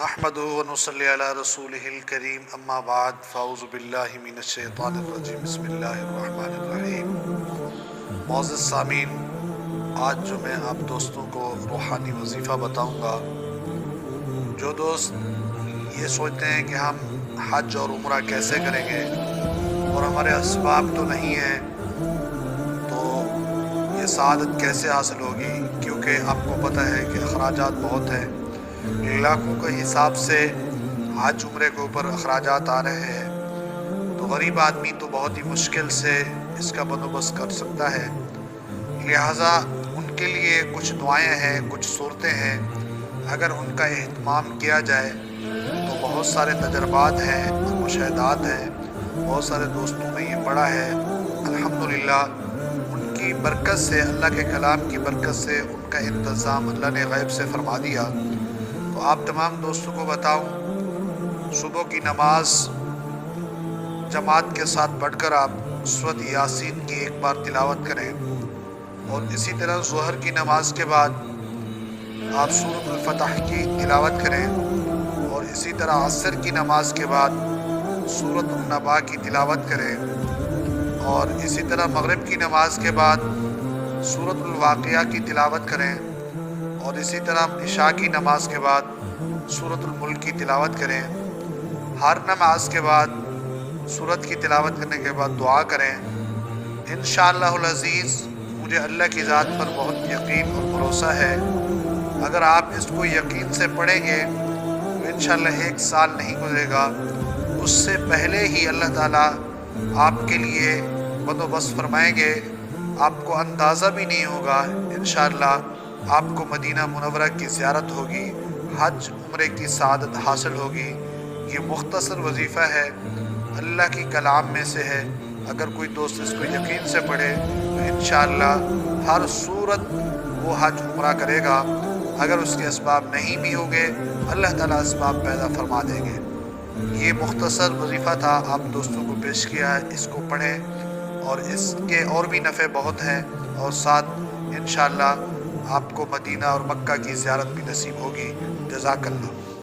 نحمده ونصلي على رسوله الكريم اما بعد فاعوذ باللہ من الشیطان الرجیم بسم اللہ الرحمن الرحیم۔ معزز سامعین، آج جو میں آپ دوستوں کو روحانی وظیفہ بتاؤں گا، جو دوست یہ سوچتے ہیں کہ ہم حج اور عمرہ کیسے کریں گے اور ہمارے اسباب تو نہیں ہیں، تو یہ سعادت کیسے حاصل ہوگی، کیونکہ آپ کو پتہ ہے کہ اخراجات بہت ہیں، لاکھوں کے حساب سے حج عمرے کے اوپر اخراجات آ رہے ہیں، تو غریب آدمی تو بہت ہی مشکل سے اس کا بندوبست کر سکتا ہے۔ لہٰذا ان کے لیے کچھ دعائیں ہیں، کچھ صورتیں ہیں، اگر ان کا اہتمام کیا جائے تو بہت سارے تجربات ہیں، مشاہدات ہیں، بہت سارے دوستوں نے یہ پڑھا ہے۔ الحمدللہ ان کی برکت سے، اللہ کے کلام کی برکت سے ان کا انتظام اللہ نے غیب سے فرما دیا۔ تو آپ تمام دوستوں کو بتاؤں، صبح کی نماز جماعت کے ساتھ پڑھ کر آپ سورۃ یاسین کی ایک بار تلاوت کریں، اور اسی طرح ظہر کی نماز کے بعد آپ سورۃ الفتح کی تلاوت کریں، اور اسی طرح عصر کی نماز کے بعد سورۃ النبا کی تلاوت کریں، اور اسی طرح مغرب کی نماز کے بعد سورۃ الواقعہ کی تلاوت کریں، اور اسی طرح عشاء کی نماز کے بعد سورۃ الملک کی تلاوت کریں۔ ہر نماز کے بعد سورت کی تلاوت کرنے کے بعد دعا کریں۔ انشاءاللہ العزیز مجھے اللہ کی ذات پر بہت یقین اور بھروسہ ہے، اگر آپ اس کو یقین سے پڑھیں گے تو انشاءاللہ 1 سال نہیں گزرے گا، اس سے پہلے ہی اللہ تعالیٰ آپ کے لیے بندوبست فرمائیں گے، آپ کو اندازہ بھی نہیں ہوگا۔ انشاءاللہ آپ کو مدینہ منورہ کی زیارت ہوگی، حج عمرے کی سعادت حاصل ہوگی۔ یہ مختصر وظیفہ ہے، اللہ کی کلام میں سے ہے، اگر کوئی دوست اس کو یقین سے پڑھے تو انشاءاللہ ہر صورت وہ حج عمرہ کرے گا۔ اگر اس کے اسباب نہیں بھی ہوں گے، اللہ تعالیٰ اسباب پیدا فرما دیں گے۔ یہ مختصر وظیفہ تھا، آپ دوستوں کو پیش کیا ہے، اس کو پڑھیں، اور اس کے اور بھی نفع بہت ہیں، اور ساتھ انشاءاللہ آپ کو مدینہ اور مکہ کی زیارت بھی نصیب ہوگی۔ جزاک اللہ۔